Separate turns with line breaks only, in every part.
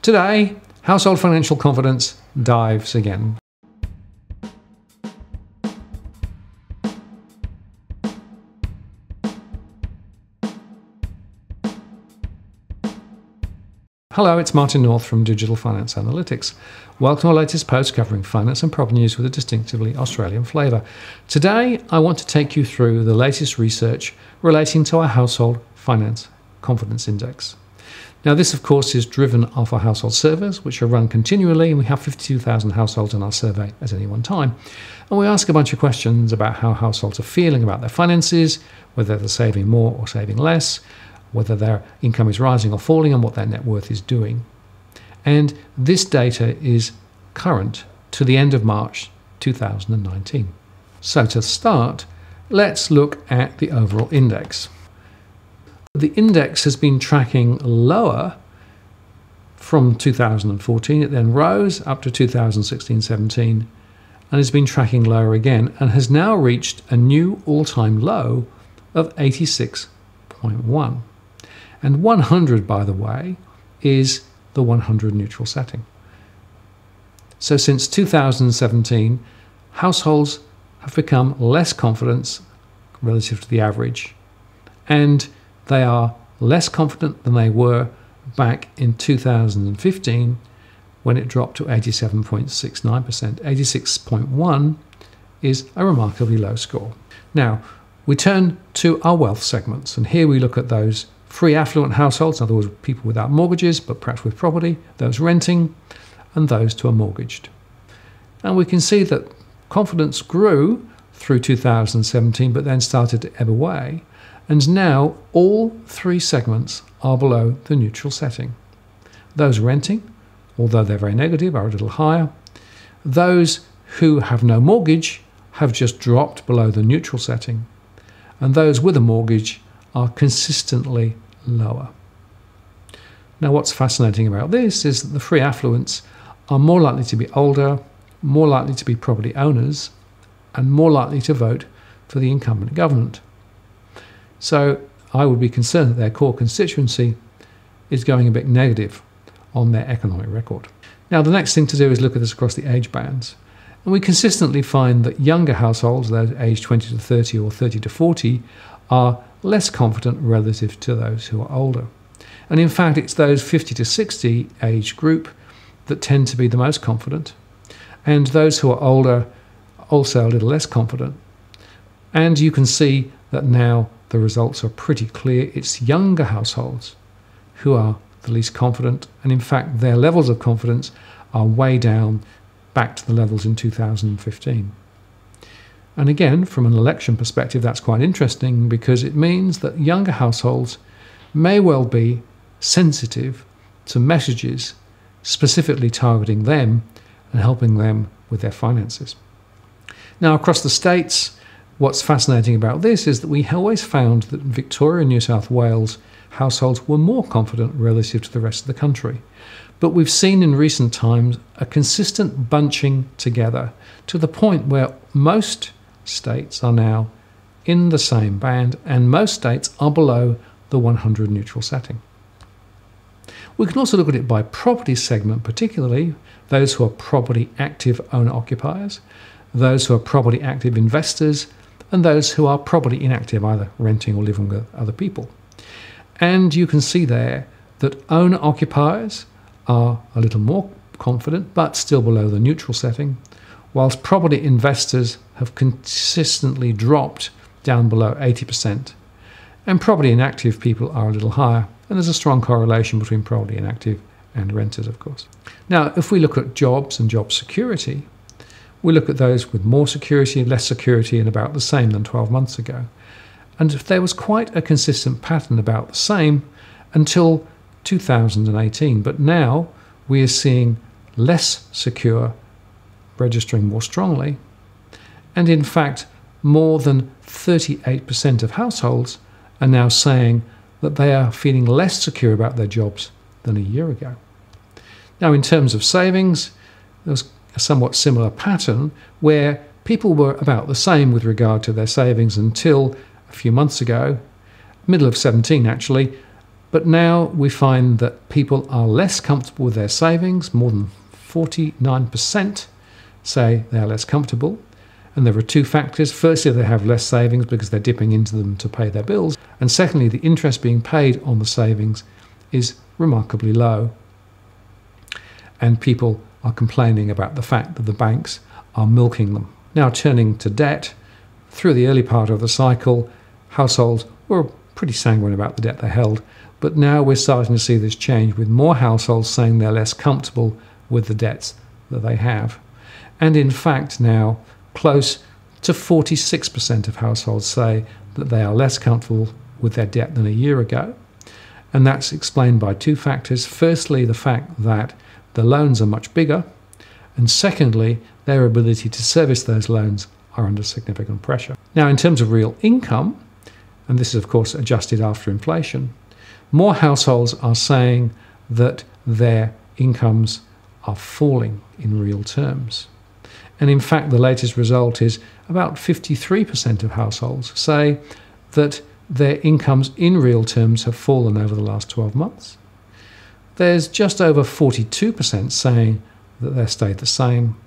Today, household financial confidence dives again. Hello, it's Martin North from Digital Finance Analytics. Welcome to our latest post covering finance and property news with a distinctively Australian flavour. Today, I want to take you through the latest research relating to our Household Finance Confidence Index. Now, this, of course, is driven off our household surveys, which are run continually, and we have 52,000 households in our survey at any one time. And we ask a bunch of questions about how households are feeling about their finances, whether they're saving more or saving less, whether their income is rising or falling, and what their net worth is doing. And this data is current to the end of March 2019. So to start, let's look at the overall index. The index has been tracking lower from 2014. It then rose up to 2016-17 and has been tracking lower again and has now reached a new all-time low of 86.1. And 100, by the way, is the 100 neutral setting. So since 2017, households have become less confident relative to the average, and they are less confident than they were back in 2015 when it dropped to 87.69%. 86.1 is a remarkably low score. Now, we turn to our wealth segments, and here we look at those free affluent households, in other words, people without mortgages, but perhaps with property, those renting, and those who are mortgaged. And we can see that confidence grew through 2017, but then started to ebb away. And now all three segments are below the neutral setting. Those renting, although they're very negative, are a little higher. Those who have no mortgage have just dropped below the neutral setting. And those with a mortgage are consistently lower. Now, what's fascinating about this is that the free affluents are more likely to be older, more likely to be property owners, and more likely to vote for the incumbent government. So I would be concerned that their core constituency is going a bit negative on their economic record. Now, the next thing to do is look at this across the age bands. And we consistently find that younger households, those aged 20 to 30 or 30 to 40, are less confident relative to those who are older. And in fact, it's those 50 to 60 age group that tend to be the most confident. And those who are older also a little less confident. And you can see that now the results are pretty clear. It's younger households who are the least confident. And in fact, their levels of confidence are way down back to the levels in 2015. And again, from an election perspective, that's quite interesting because it means that younger households may well be sensitive to messages specifically targeting them and helping them with their finances. Now, across the states, what's fascinating about this is that we always found that Victoria and New South Wales households were more confident relative to the rest of the country. But we've seen in recent times a consistent bunching together to the point where most states are now in the same band and most states are below the 100 neutral setting. We can also look at it by property segment, particularly those who are property active owner-occupiers, those who are property active investors, and those who are property inactive, either renting or living with other people. And you can see there that owner-occupiers are a little more confident, but still below the neutral setting, whilst property investors have consistently dropped down below 80%. And property inactive people are a little higher, and there's a strong correlation between property inactive and renters, of course. Now, if we look at jobs and job security, we look at those with more security, less security, and about the same than 12 months ago. And there was quite a consistent pattern about the same until 2018. But now we are seeing less secure registering more strongly. And in fact, more than 38% of households are now saying that they are feeling less secure about their jobs than a year ago. Now, in terms of savings, there was a somewhat similar pattern where people were about the same with regard to their savings until a few months ago, middle of 17 actually, But now we find that people are less comfortable with their savings. More than 49% say they are less comfortable. And there are two factors. Firstly, they have less savings because they're dipping into them to pay their bills. And secondly, the interest being paid on the savings is remarkably low. And people are complaining about the fact that the banks are milking them. Now, turning to debt, through the early part of the cycle, households were pretty sanguine about the debt they held. But now we're starting to see this change, with more households saying they're less comfortable with the debts that they have. And in fact, now close to 46% of households say that they are less comfortable with their debt than a year ago. And that's explained by two factors. Firstly, the fact that the loans are much bigger. And secondly, their ability to service those loans are under significant pressure. Now, in terms of real income, and this is of course adjusted after inflation, more households are saying that their incomes are falling in real terms. And in fact, the latest result is about 53% of households say that their incomes in real terms have fallen over the last 12 months. There's just over 42% saying that they've stayed the same.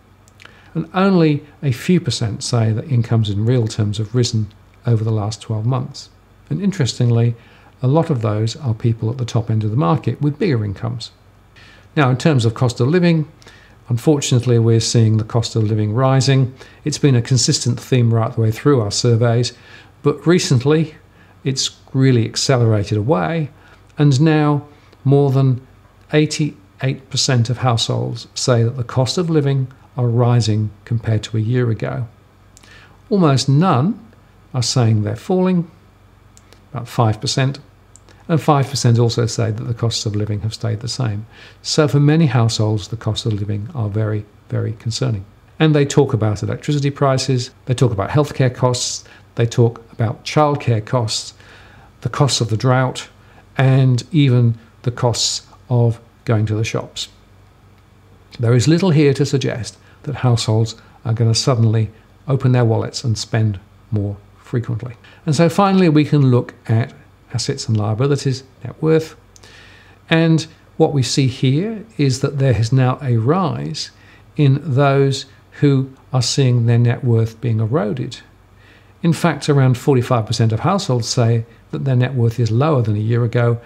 And only a few percent say that incomes in real terms have risen over the last 12 months. And interestingly, a lot of those are people at the top end of the market with bigger incomes. Now, in terms of cost of living, unfortunately, we're seeing the cost of living rising. It's been a consistent theme right the way through our surveys, but recently it's really accelerated away, and now more than 88% of households say that the cost of living are rising compared to a year ago. Almost none are saying they're falling, about 5%, and 5% also say that the costs of living have stayed the same. So for many households, the costs of living are very, very concerning. And they talk about electricity prices, they talk about healthcare costs, they talk about childcare costs, the costs of the drought, and even the costs of going to the shops. There is little here to suggest that households are going to suddenly open their wallets and spend more frequently. And so finally, we can look at assets and liabilities, net worth. And what we see here is that there is now a rise in those who are seeing their net worth being eroded. In fact, around 45% of households say that their net worth is lower than a year ago,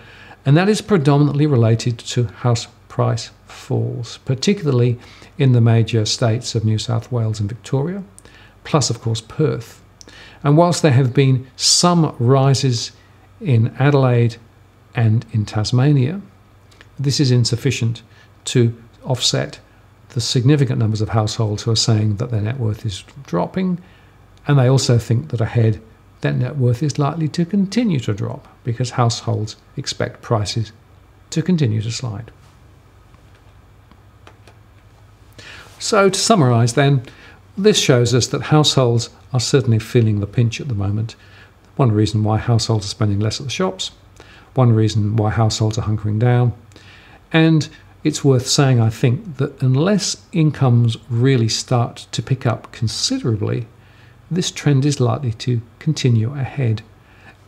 and that is predominantly related to house price falls, particularly in the major states of New South Wales and Victoria, plus of course Perth. And whilst there have been some rises in Adelaide and in Tasmania, this is insufficient to offset the significant numbers of households who are saying that their net worth is dropping, and they also think that ahead that net worth is likely to continue to drop because households expect prices to continue to slide. So to summarise then, this shows us that households are certainly feeling the pinch at the moment. One reason why households are spending less at the shops, one reason why households are hunkering down, and it's worth saying, I think, that unless incomes really start to pick up considerably, this trend is likely to continue ahead.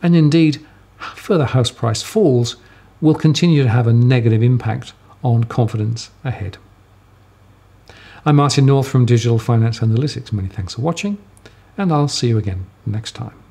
And indeed, further house price falls will continue to have a negative impact on confidence ahead. I'm Martin North from Digital Finance Analytics. Many thanks for watching, and I'll see you again next time.